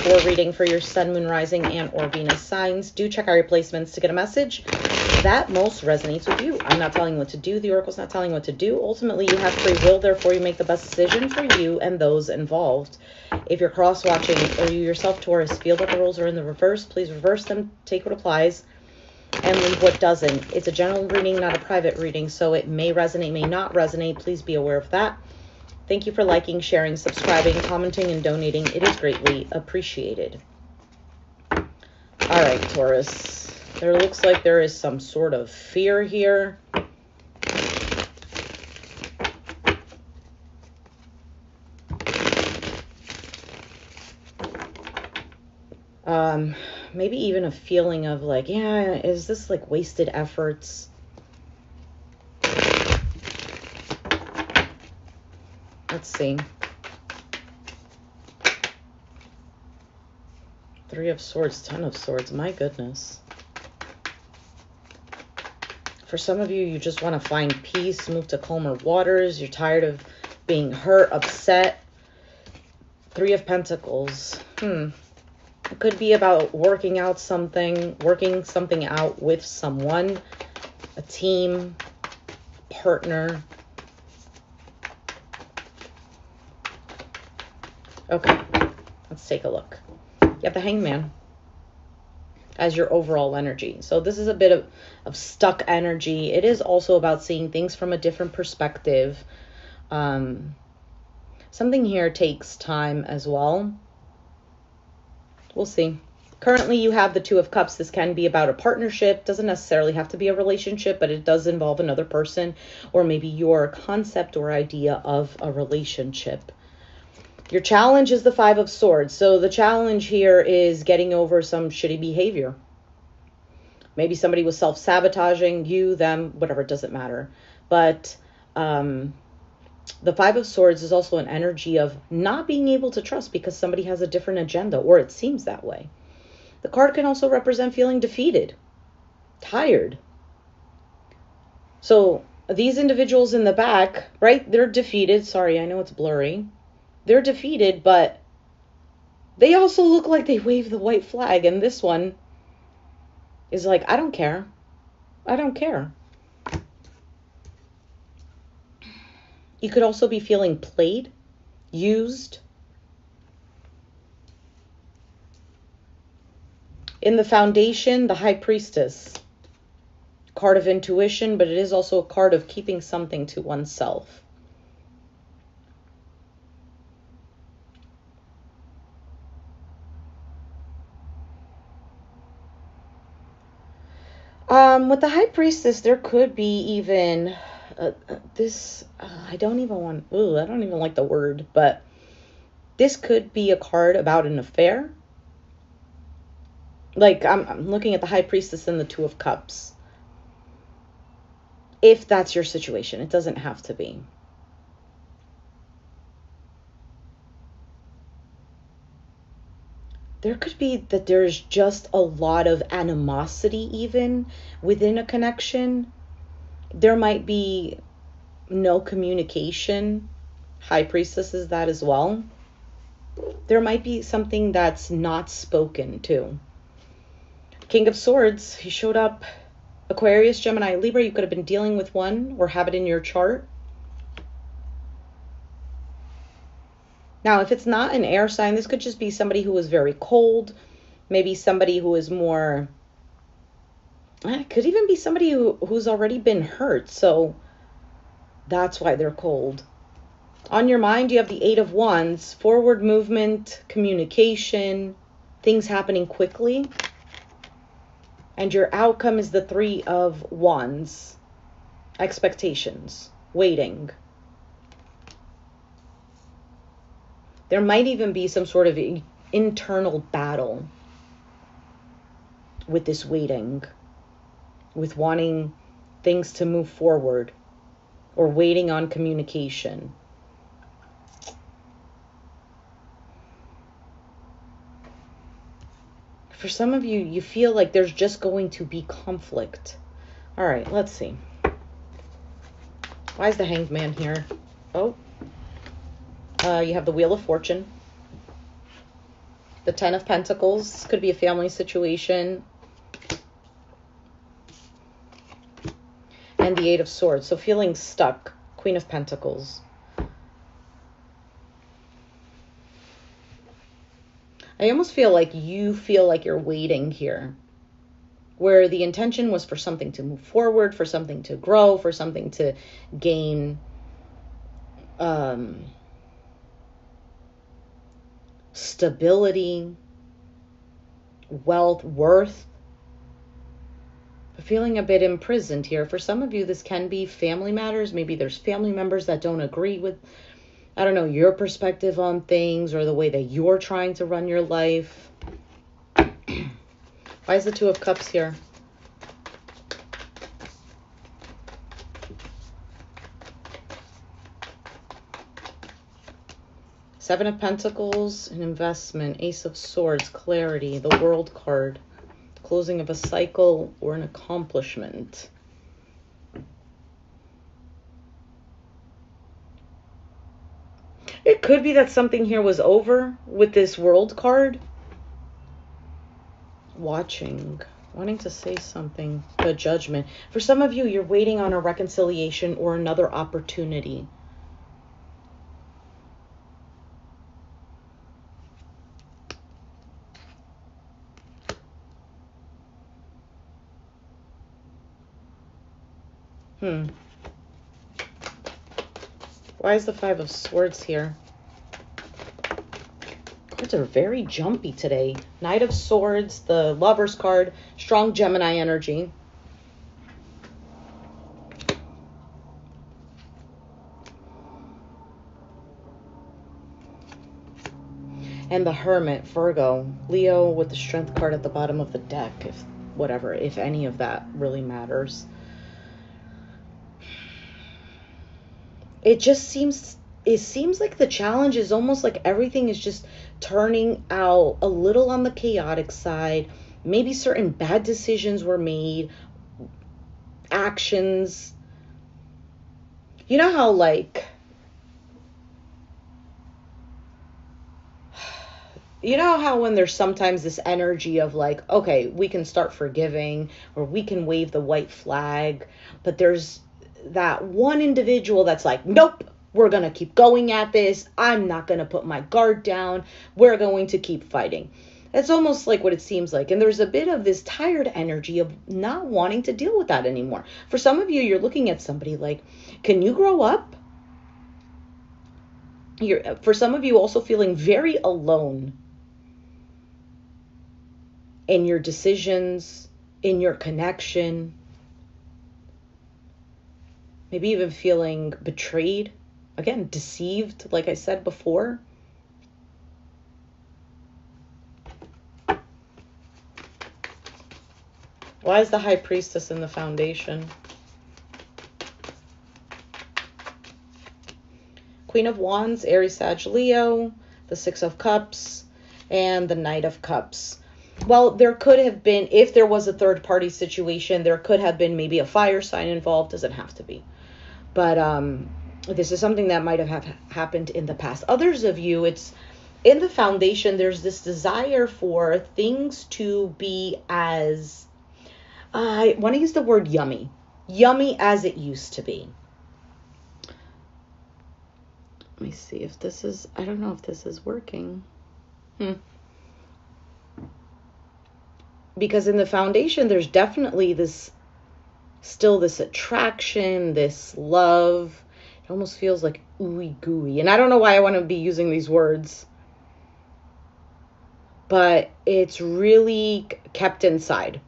or reading for your sun, moon, rising, and or Venus signs. Do check out your placements to get a message that most resonates with you. I'm not telling you what to do. The Oracle's not telling you what to do. Ultimately, you have free will. Therefore, you make the best decision for you and those involved. If you're cross-watching or you yourself, Taurus, feel that the rules are in the reverse, please reverse them, take what applies, and leave what doesn't. It's a general reading, not a private reading, so it may resonate, may not resonate. Please be aware of that. Thank you for liking, sharing, subscribing, commenting, and donating. It is greatly appreciated. All right, Taurus. There looks like there is some sort of fear here. Maybe even a feeling of like, yeah, is this like wasted efforts? Let's see. 3 of Swords, 10 of Swords. My goodness. For some of you, you just want to find peace, move to calmer waters. You're tired of being hurt, upset. 3 of Pentacles. It could be about working something out with someone, a team, partner. Okay, let's take a look. You have the Hangman as your overall energy. So this is a bit of stuck energy. It is also about seeing things from a different perspective. Something here takes time as well. We'll see. Currently, you have the 2 of Cups. This can be about a partnership. Doesn't necessarily have to be a relationship, but it does involve another person or maybe your concept or idea of a relationship. Your challenge is the 5 of Swords. So the challenge here is getting over some shitty behavior. Maybe somebody was self-sabotaging you, them, whatever, it doesn't matter. But the 5 of Swords is also an energy of not being able to trust because somebody has a different agenda, or it seems that way. The card can also represent feeling defeated, tired. So these individuals in the back, right, they're defeated. Sorry, I know it's blurry. They're defeated, but they also look like they wave the white flag. And this one is like, I don't care. I don't care. You could also be feeling played, used. In the Foundation, the High Priestess. Card of intuition, but it is also a card of keeping something to oneself. With the High Priestess, there could be even I don't even like the word, but this could be a card about an affair. Like, I'm looking at the High Priestess and the 2 of Cups. If that's your situation, it doesn't have to be. There could be that there's just a lot of animosity even within a connection. There might be no communication. High Priestess is that as well. There might be something that's not spoken to. King of Swords, he showed up. Aquarius, Gemini, Libra, you could have been dealing with one or have it in your chart. Now, if it's not an air sign, this could just be somebody who is very cold. Maybe somebody who is more... It could even be somebody who's already been hurt. So that's why they're cold. On your mind, you have the 8 of Wands. Forward movement, communication, things happening quickly. And your outcome is the 3 of Wands. Expectations, waiting. There might even be some sort of internal battle with this waiting, with wanting things to move forward or waiting on communication. For some of you, you feel like there's just going to be conflict. All right, let's see. Why is the Hanged Man here? Oh. You have the Wheel of Fortune. The Ten of Pentacles could be a family situation. And the Eight of Swords. So feeling stuck. Queen of Pentacles. I almost feel like you're waiting here. Where the intention was for something to move forward, for something to grow, for something to gain stability, wealth, worth. But feeling a bit imprisoned here. For some of you, this can be family matters. Maybe there's family members that don't agree with, I don't know, your perspective on things or the way that you're trying to run your life. Why is the Two of Cups here? Seven of Pentacles, an investment, Ace of Swords, clarity, the World card, closing of a cycle or an accomplishment. It could be that something here was over with this World card. Watching, wanting to say something, the Judgment. For some of you, you're waiting on a reconciliation or another opportunity. Why is the Five of Swords here? Cards are very jumpy today. Knight of Swords, the Lover's card, strong Gemini energy. And the Hermit, Virgo, Leo with the Strength card at the bottom of the deck, if any of that really matters. It seems like the challenge is almost like everything is just turning out a little on the chaotic side. Maybe certain bad decisions were made, actions. You know how when there's sometimes this energy of like, okay, we can start forgiving or we can wave the white flag, but there's that one individual that's like, nope, we're going to keep going at this. I'm not going to put my guard down. We're going to keep fighting. That's almost like what it seems like. And there's a bit of this tired energy of not wanting to deal with that anymore. For some of you, you're looking at somebody like, can you grow up? For some of you, also feeling very alone in your decisions, in your connection. Maybe even feeling betrayed. Again, deceived, like I said before. Why is the High Priestess in the Foundation? Queen of Wands, Aries, Sag, Leo, the Six of Cups, and the Knight of Cups. Well, there could have been, if there was a third party situation, there could have been maybe a fire sign involved. Doesn't have to be. But this is something that might have happened in the past. Others of you, it's in the Foundation, there's this desire for things to be as, I want to use the word yummy as it used to be. Let me see if this is, I don't know if this is working. Because in the Foundation, there's definitely still this attraction, this love. It almost feels like ooey gooey. And I don't know why I want to be using these words. But it's really kept inside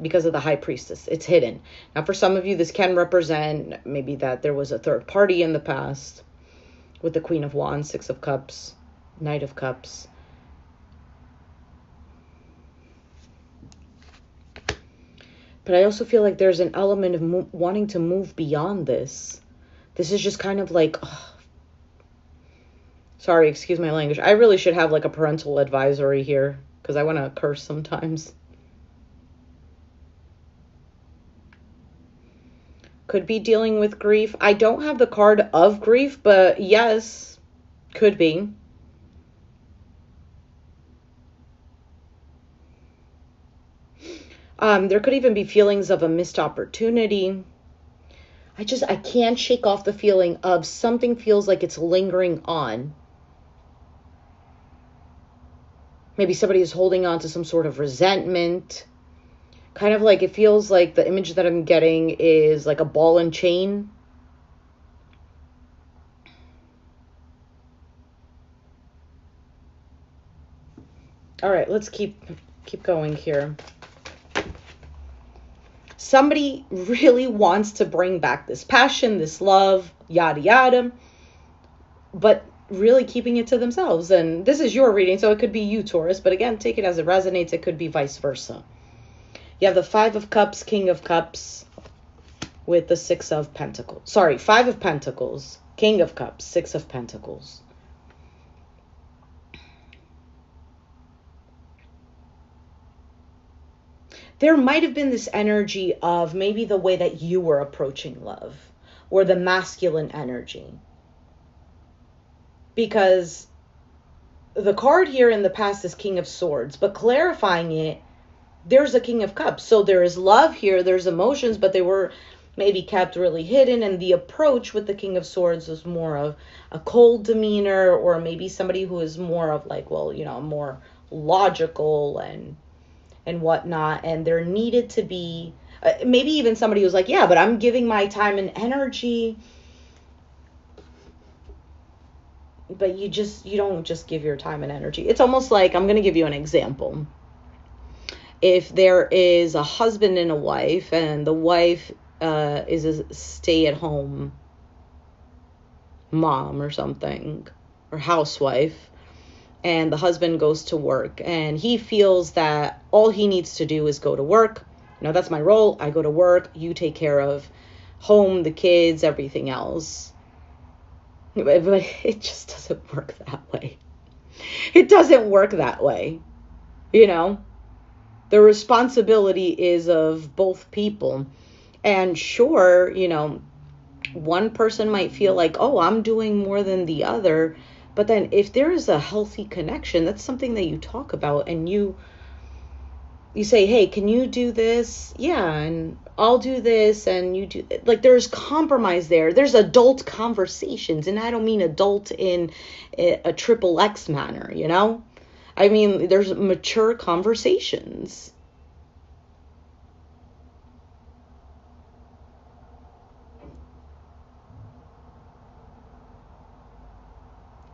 because of the High Priestess. It's hidden. Now, for some of you, this can represent maybe that there was a third party in the past with the Queen of Wands, Six of Cups, Knight of Cups. But I also feel like there's an element of wanting to move beyond this. This is just kind of like, sorry, excuse my language. I really should have like a parental advisory here because I want to curse sometimes. Could be dealing with grief. I don't have the card of grief, but yes, could be. There could even be feelings of a missed opportunity. I can't shake off the feeling of something feels like it's lingering on. Maybe somebody is holding on to some sort of resentment. Kind of like, it feels like the image that I'm getting is like a ball and chain. All right, let's keep going here. Somebody really wants to bring back this passion, this love, yada yada, but really keeping it to themselves. And this is your reading, so it could be you, Taurus, but again, take it as it resonates. It could be vice versa. You have the 5 of Cups, King of Cups, with the 6 of Pentacles. Sorry, 5 of Pentacles, King of Cups, 6 of Pentacles. There might have been this energy of maybe the way that you were approaching love, or the masculine energy. Because the card here in the past is King of Swords, but clarifying it, there's a King of Cups. So there is love here, there's emotions, but they were maybe kept really hidden. And the approach with the King of Swords was more of a cold demeanor, or maybe somebody who is more of like, well, you know, more logical and whatnot. And there needed to be maybe even somebody who's like, yeah, but I'm giving my time and energy. But you don't just give your time and energy. It's almost like, I'm going to give you an example. If there is a husband and a wife, and the wife is a stay-at-home mom or something, or housewife, and the husband goes to work, and he feels that all he needs to do is go to work. You know, that's my role. I go to work. You take care of home, the kids, everything else. But it just doesn't work that way. It doesn't work that way. You know, the responsibility is of both people. And sure, you know, one person might feel like, oh, I'm doing more than the other. But then if there is a healthy connection, that's something that you talk about, and you say, hey, can you do this? Yeah, and I'll do this, and you do. Like, there's compromise there. There's adult conversations, and I don't mean adult in a triple X manner, you know? I mean, there's mature conversations.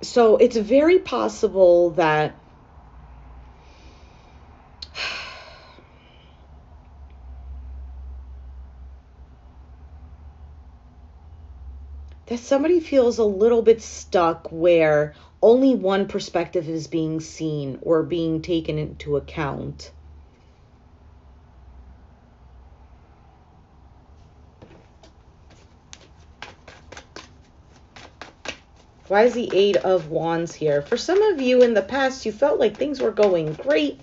So it's very possible that somebody feels a little bit stuck where only one perspective is being seen or being taken into account. Why is the 8 of Wands here? For some of you in the past, you felt like things were going great.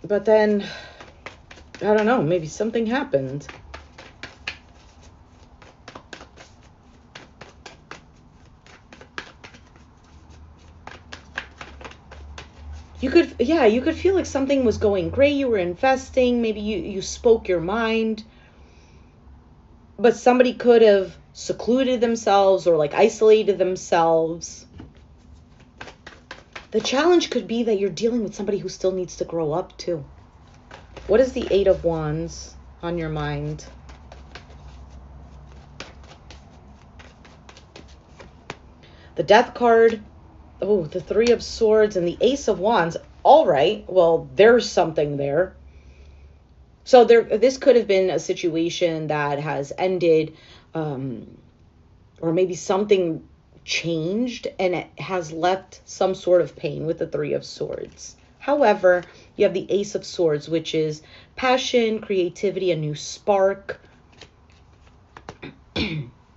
But then, I don't know, maybe something happened. You could feel like something was going great. You were investing. Maybe you spoke your mind. But somebody could have secluded themselves or like isolated themselves. The challenge could be that you're dealing with somebody who still needs to grow up too. What is the 8 of Wands on your mind? The Death card. Oh, the 3 of Swords and the Ace of Wands. All right. Well, there's something there. So this could have been a situation that has ended, or maybe something changed and it has left some sort of pain with the 3 of Swords. However, you have the Ace of Swords, which is passion, creativity, a new spark,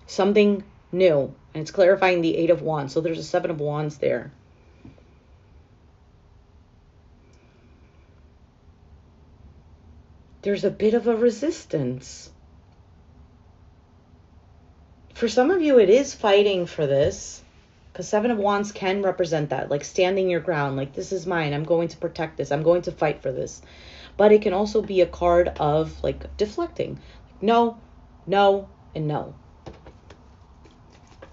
something new. And it's clarifying the 8 of Wands. So there's a 7 of Wands there. There's a bit of a resistance. For some of you, it is fighting for this. Because Seven of Wands can represent that, like standing your ground, like this is mine, I'm going to protect this, I'm going to fight for this. But it can also be a card of like deflecting. No, no, and no.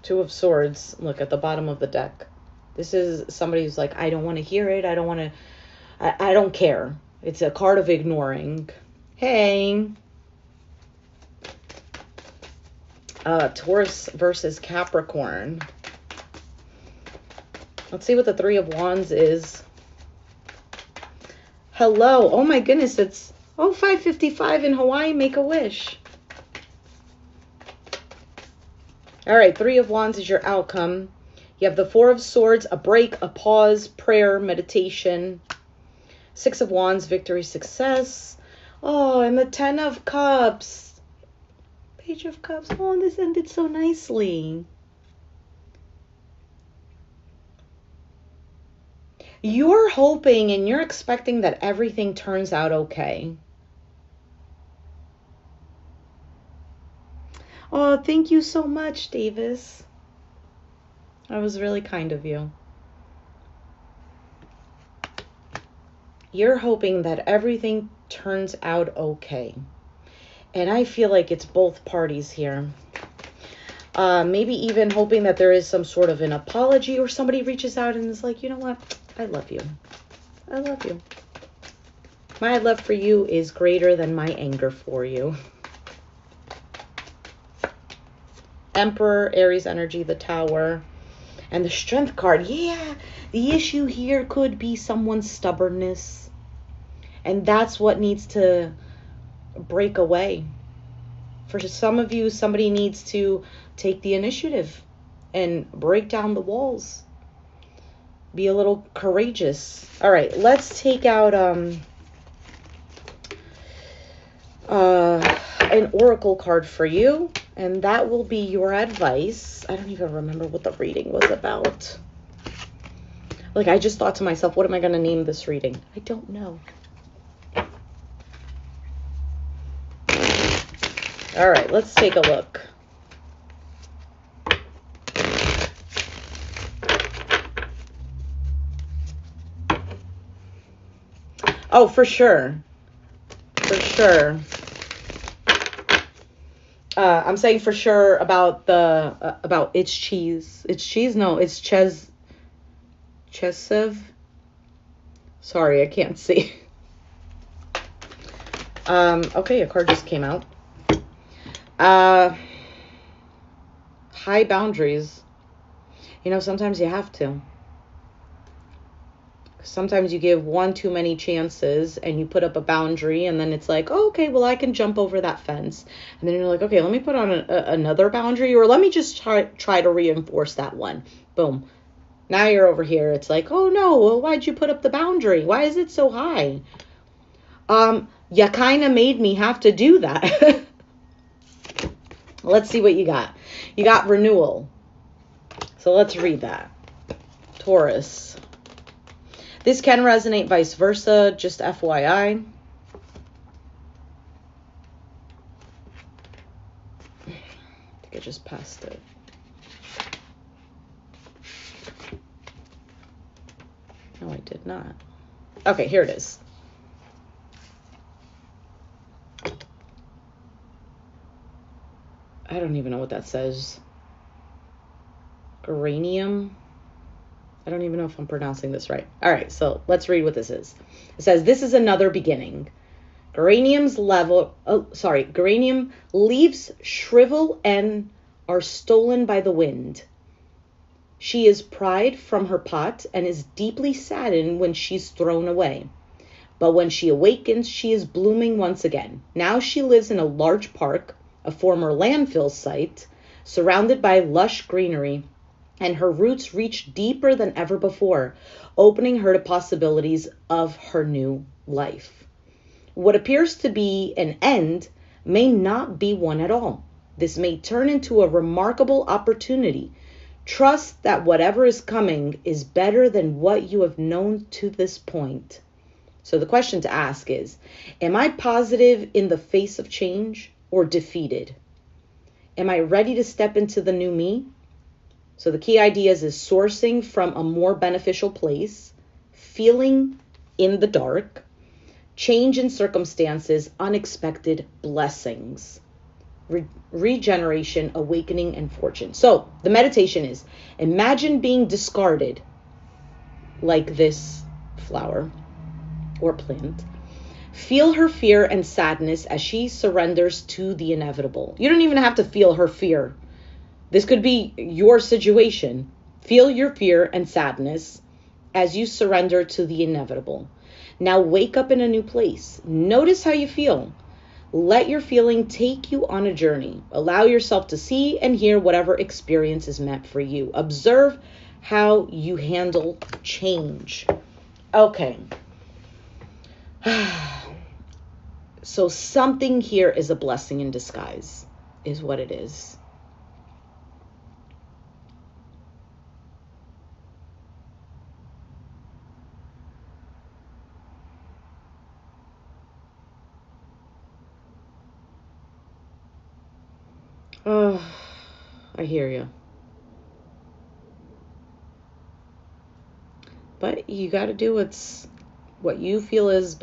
Two of Swords, look at the bottom of the deck. This is somebody who's like, I don't want to hear it, I don't care. It's a card of ignoring. Hey. Taurus versus Capricorn. Let's see what the Three of Wands is. Hello. Oh my goodness. It's 5:55 in Hawaii. Make a wish. All right. Three of Wands is your outcome. You have the Four of Swords, a break, a pause, prayer, meditation. Six of Wands, victory, success. Oh, and the Ten of Cups. Page of Cups. Oh, this ended so nicely. You're hoping and you're expecting that everything turns out okay. Oh, thank you so much, Davis. That was really kind of you. You're hoping that everything turns out okay. And I feel like it's both parties here. Maybe even hoping that there is some sort of an apology or somebody reaches out and is like, you know what? I love you. I love you. My love for you is greater than my anger for you. Emperor, Aries energy, the Tower, and the Strength card. Yeah, the issue here could be someone's stubbornness. And that's what needs to break away. For some of you, somebody needs to take the initiative and break down the walls. Be a little courageous. All right, let's take out an oracle card for you, and that will be your advice. I don't even remember what the reading was about. Like, I just thought to myself, what am I going to name this reading? I don't know. All right, let's take a look. Oh, for sure. For sure. I'm saying for sure about the, about It's Cheese. It's Cheese? No, it's Chesev. Sorry, I can't see. Okay, a card just came out. High boundaries. You know, sometimes you have to. Sometimes you give one too many chances and you put up a boundary and then it's like, oh, okay, well, I can jump over that fence. And then you're like, okay, let me put on another boundary, or let me just try to reinforce that one. Boom. Now you're over here. It's like, oh no, well, why'd you put up the boundary? Why is it so high? You kind of made me have to do that. Let's see what you got. You got renewal. So let's read that. Taurus. This can resonate vice versa, just FYI. I think I just passed it. No, I did not. Okay, here it is. I don't even know what that says. Uranium. I don't even know if I'm pronouncing this right. All right, so let's read what this is. It says, this is another beginning. Geranium leaves shrivel and are stolen by the wind. She is pried from her pot and is deeply saddened when she's thrown away. But when she awakens, she is blooming once again. Now she lives in a large park, a former landfill site, surrounded by lush greenery, and her roots reach deeper than ever before, opening her to possibilities of her new life. What appears to be an end may not be one at all. This may turn into a remarkable opportunity. Trust that whatever is coming is better than what you have known to this point. So the question to ask is, am I positive in the face of change or defeated? Am I ready to step into the new me? So the key ideas is sourcing from a more beneficial place, feeling in the dark, change in circumstances, unexpected blessings, regeneration, awakening, and fortune. So the meditation is, imagine being discarded like this flower or plant. Feel her fear and sadness as she surrenders to the inevitable. You don't even have to feel her fear. This could be your situation. Feel your fear and sadness as you surrender to the inevitable. Now wake up in a new place. Notice how you feel. Let your feeling take you on a journey. Allow yourself to see and hear whatever experience is meant for you. Observe how you handle change. Okay. So something here is a blessing in disguise, is what it is. Oh, I hear you. But you got to do what you feel is